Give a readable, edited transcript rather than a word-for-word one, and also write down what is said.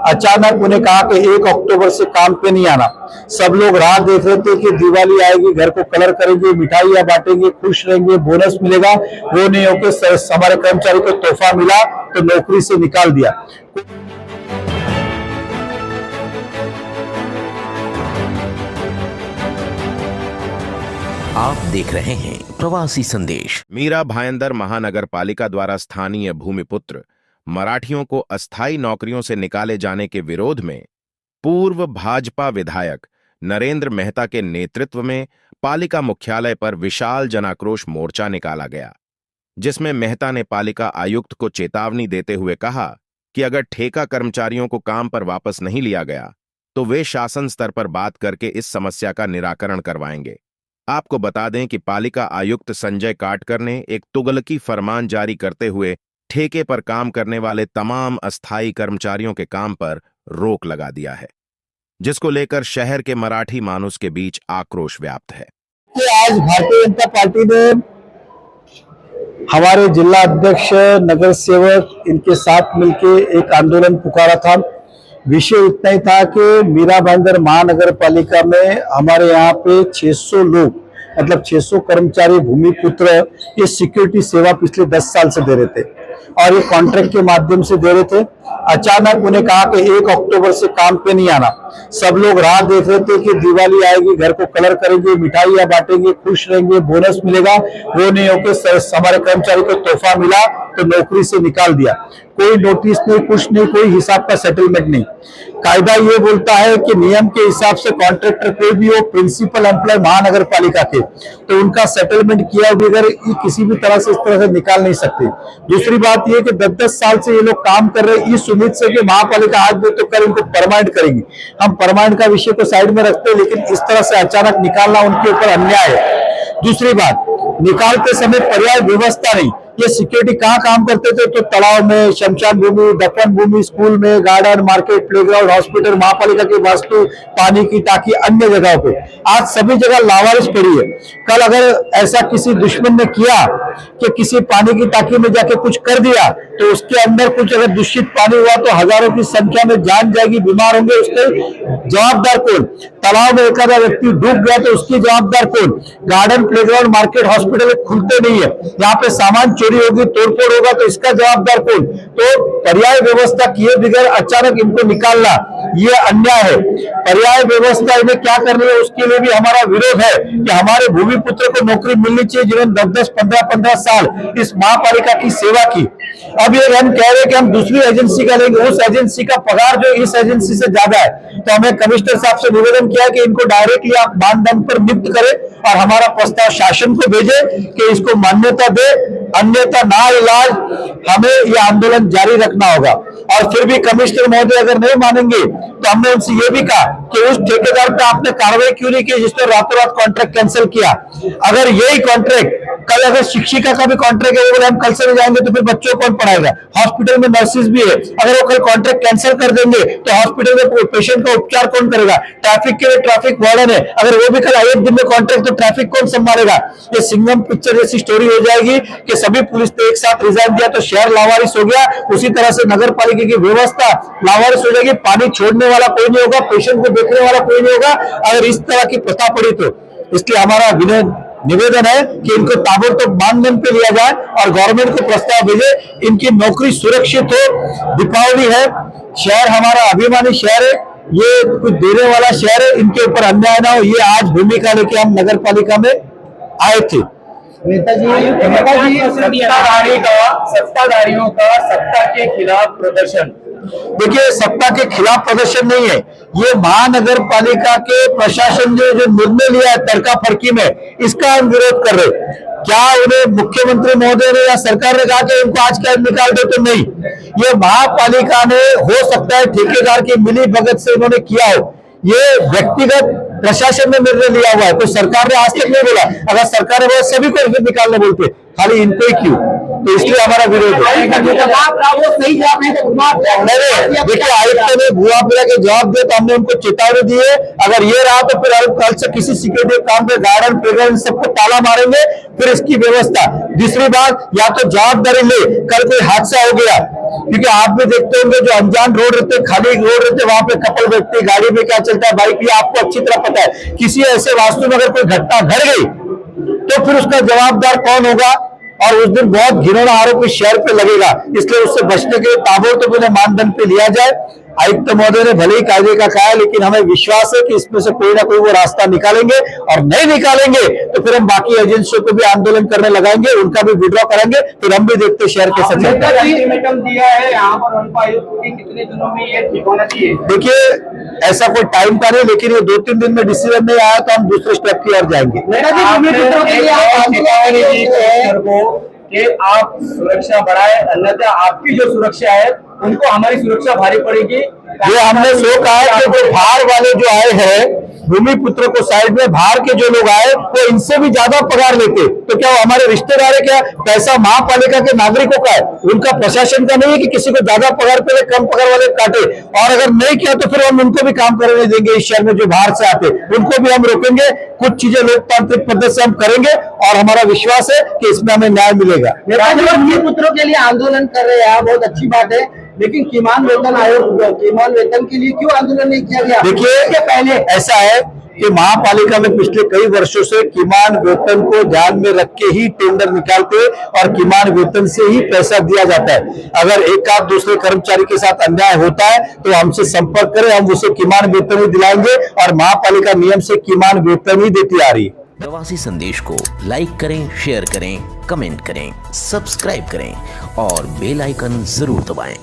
अचानक उन्हें कहा कि 1 अक्टूबर से काम पे नहीं आना। सब लोग राह देख रहे थे कि दिवाली आएगी, घर को कलर करेंगे, मिठाइयां बांटेंगे, खुश रहेंगे, बोनस मिलेगा। वो नहीं होकर हमारे कर्मचारी को तोहफा मिला तो नौकरी से निकाल दिया। आप देख रहे हैं प्रवासी संदेश। मीरा भायंदर महानगर पालिका द्वारा स्थानीय भूमिपुत्र मराठियों को अस्थायी नौकरियों से निकाले जाने के विरोध में पूर्व भाजपा विधायक नरेंद्र मेहता के नेतृत्व में पालिका मुख्यालय पर विशाल जनाक्रोश मोर्चा निकाला गया, जिसमें मेहता ने पालिका आयुक्त को चेतावनी देते हुए कहा कि अगर ठेका कर्मचारियों को काम पर वापस नहीं लिया गया तो वे शासन स्तर पर बात करके इस समस्या का निराकरण करवाएंगे। आपको बता दें कि पालिका आयुक्त संजय काटकर ने एक तुगलकी फरमान जारी करते हुए ठेके पर काम करने वाले तमाम अस्थायी कर्मचारियों के काम पर रोक लगा दिया है, जिसको लेकर शहर के मराठी मानुस के बीच आक्रोश व्याप्त है। आज भारतीय जनता पार्टी ने हमारे जिला अध्यक्ष, नगर सेवक इनके साथ मिलकर एक आंदोलन पुकारा था। विषय इतना ही था कि मीरा भाईंदर महानगर पालिका में हमारे यहाँ पे 600 लोग, मतलब 600 कर्मचारी भूमिपुत्र ये सिक्योरिटी सेवा पिछले 10 साल से दे रहे थे और ये कॉन्ट्रैक्ट के माध्यम से दे रहे थे। अचानक उन्हें कहा कि 1 अक्टूबर से काम पे नहीं आना। सब लोग राह देख रहे थे कि दिवाली आएगी, घर को कलर करेंगे, मिठाइयां बांटेंगे, खुश रहेंगे, बोनस मिलेगा। वो नहीं होकर हमारे कर्मचारी को तोहफा मिला तो नौकरी से निकाल दिया। कोई नोटिस नहीं, कुछ नहीं, कोई हिसाब का सेटलमेंट नहीं। कायदा ये बोलता है कि नियम के हिसाब से कॉन्ट्रैक्टर कोई भी हो, प्रिंसिपल एम्प्लॉय महानगर पालिका के, तो उनका सेटलमेंट किया बगैर किसी भी तरह से इस तरह से निकाल नहीं सकते। दूसरी बात यह कि 10-10 साल से ये लोग काम कर रहे हैं इस उम्मीद से कि महापालिका आज दे तो कल इनको परमानेंट करेगी। हम परमानेंट का विषय को साइड में रखते हैं, लेकिन इस तरह से अचानक निकालना उनके ऊपर अन्याय है। दूसरी बात, निकालते समय पर्याय व्यवस्था नहीं। ये सिक्योरिटी कहाँ काम करते थे? तो तालाब में, शमशान भूमि, दफन भूमि, स्कूल में, गार्डन, मार्केट, प्लेग्राउंड, हॉस्पिटल, महापालिका की वास्तु, पानी की टाकी, अन्य जगहों पे आज सभी जगह लावारिस पड़ी है। कल अगर ऐसा किसी दुश्मन ने किया कि किसी पानी की टाकी में जाके कुछ कर दिया तो उसके अंदर कुछ अगर दूषित पानी हुआ तो हजारों की संख्या में जान जाएगी, बीमार होंगे। उसके जवाबदार कौन? तालाब में एक आधा व्यक्ति डूब गया तो उसकी जवाबदार कौन? गार्डन, प्लेग्राउंड, मार्केट, हॉस्पिटल खुलते नहीं है, यहाँ पे सामान चोरी होगी, तोड़फोड़ होगा तो इसका जवाबदार कौन? तो पर्याय व्यवस्था किए बगैर अचानक इनको निकालना ये अन्याय है। पर्याय व्यवस्था इन्हें क्या करनी है उसके लिए भी हमारा विरोध है कि हमारे भूमिपुत्र को नौकरी मिलनी चाहिए जिन्होंने 10-10, 15-15 साल इस महापालिका की सेवा की। अब ये हम कह रहे हैं कि हम दूसरी एजेंसी का लेंगे, उस एजेंसी का पगार जो इस एजेंसी से ज्यादा है, तो हमें कमिश्नर साहब से निवेदन किया कि इनको डायरेक्टली आप मानदंड पर नियुक्त करें और हमारा प्रस्ताव शासन को भेजे कि इसको मान्यता दे, अन्यथा ना इलाज हमें यह आंदोलन जारी रखना होगा। और फिर भी कमिश्नर महोदय अगर नहीं मानेंगे तो हमने उनसे यह भी कहा कि उस ठेकेदार पे आपने कार्रवाई क्यों नहीं की जिसने रातों रात कॉन्ट्रैक्ट कैंसिल किया। अगर यही कॉन्ट्रैक्ट कल अगर शिक्षिका का भी कॉन्ट्रैक्ट है, वो बोले हम कल से नहीं जाएंगे तो फिर बच्चों को कौन पढ़ाएगा? हॉस्पिटल में नर्सेज भी है, अगर वो कल कॉन्ट्रैक्ट कैंसिल कर देंगे तो हॉस्पिटल में पेशेंट का उपचार कौन करेगा? ट्रैफिक के लिए ट्रैफिक वार्डन है, अगर वो भी कल एक दिन में कॉन्ट्रैक्ट तो ट्रैफिक कौन संभालेगा? ये सिंघम पिक्चर जैसी स्टोरी हो जाएगी कि सभी पुलिस ने एक साथ रिजाइन दिया तो शहर लावारिस हो गया। उसी तरह से नगर पालिका की व्यवस्था लावारिस हो जाएगी, पानी छोड़ने वाला कोई नहीं होगा, पेशेंट को देखने वाला कोई नहीं होगा अगर इस तरह की प्रथा पड़ी तो। इसलिए हमारा निवेदन है कि इनको ताबड़तोड़ मानदंड पे लिया जाए और गवर्नमेंट को प्रस्ताव भेजे, इनकी नौकरी सुरक्षित हो। दीपावली है, शहर हमारा अभिमानी शहर है, ये कुछ देने वाला शहर है, इनके ऊपर अन्याय ना हो, ये आज भूमिका लेके हम नगर पालिका में आए थे। सत्ताधारियों का सत्ता के खिलाफ प्रदर्शन, देखिए सत्ता के खिलाफ प्रदर्शन नहीं है, ये महानगर पालिका के प्रशासन ने जो निर्णय लिया है तड़का फड़की में, इसका हम विरोध कर रहे। क्या उन्हें मुख्यमंत्री महोदय ने या सरकार ने कहा कि इनको आज क्या निकाल दो? तो नहीं, ये महापालिका ने हो सकता है ठेकेदार की मिली भगत से इन्होंने किया हो, ये व्यक्तिगत प्रशासन ने निर्णय लिया हुआ है, तो सरकार ने आज तक नहीं बोला। अगर सरकार ने बोला सभी को फिर निकालने बोलते, खाली इनको ही क्यों? तो इसलिए हमारा विरोध है। देखिए आयुक्त ने भुआ पिला के जवाब दिया तो हमने उनको चेतावनी दी है, अगर ये रहा तो फिर कल से किसी सिक्योरिटी काम पे गार्डन, प्लेग्राउंड सबको ताला मारेंगे, फिर इसकी व्यवस्था। दूसरी बात, या तो जवाबदारी ले, कल कोई हादसा हो गया क्योंकि आप भी देखते होंगे जो अनजान रोड रहते, खाली रोड रहते, वहां पे कपल व्यक्ति गाड़ी में क्या चलता है, बाइक, ये आपको अच्छी तरह पता है। किसी ऐसे वास्तु में अगर कोई घटना घट गई तो फिर उसका जवाबदार कौन होगा, और उस दिन बहुत घिनौना आरोप इस शहर पे लगेगा। इसलिए उससे बचने के लिए ताबड़तोड़ उन्हें मानदंड पे लिया जाए। आयुक्त महोदय ने भले ही कायदे का कहा है, लेकिन हमें विश्वास है कि इसमें से कोई ना कोई वो रास्ता निकालेंगे, और नहीं निकालेंगे तो फिर हम बाकी एजेंसियों को भी आंदोलन करने लगाएंगे, उनका भी विड्रॉ करेंगे, फिर हम भी देखते शहर कैसे चलता है। अल्टीमेटम दिया है यहाँ पर वनपा आयुक्त को कि कितने दिनों में ये ठीक होना चाहिए। देखिए, ऐसा कोई टाइम का नहीं, लेकिन ये 2-3 दिन में डिसीजन नहीं आया तो हम दूसरे स्टेप की ओर जाएंगे। कि आप सुरक्षा बढ़ाए, अन्यथा आपकी जो सुरक्षा है उनको हमारी सुरक्षा भारी पड़ेगी। ये हमने सो कहा है कि जो बाहर वाले जो आए हैं भूमिपुत्र को साइड में, बाहर के जो लोग आए वो इनसे भी ज्यादा पगार लेते, तो क्या वो हमारे रिश्तेदार है? क्या पैसा महापालिका के नागरिकों का है, उनका प्रशासन का नहीं है कि किसी को ज्यादा पगार पे कम पगार वाले काटे। और अगर नहीं किया तो फिर हम उनको भी काम करने देंगे। इस शहर में जो बाहर से आते उनको भी हम रोकेंगे। कुछ चीजें लोकतांत्रिक पद्धति से हम करेंगे और हमारा विश्वास है कि इसमें हमें न्याय मिलेगा। भूमिपुत्रों के लिए आंदोलन कर रहे हैं, बहुत अच्छी बात है, लेकिन किमान वेतन आयोग, किमान वेतन के लिए क्यों आंदोलन नहीं किया गया? देखिए, पहले ऐसा है कि महापालिका में पिछले कई वर्षों से किमान वेतन को ध्यान में रख के ही टेंडर निकालते और किमान वेतन से ही पैसा दिया जाता है। अगर एक आध दूसरे कर्मचारी के साथ अन्याय होता है तो हमसे संपर्क करें, हम उसे किमान वेतन ही दिलाएंगे, और महापालिका नियम से किमान वेतन ही देती आ रही है। प्रवासी संदेश को लाइक करें, शेयर करें, कमेंट करें, सब्सक्राइब करें और बेल आइकन जरूर दबाएं।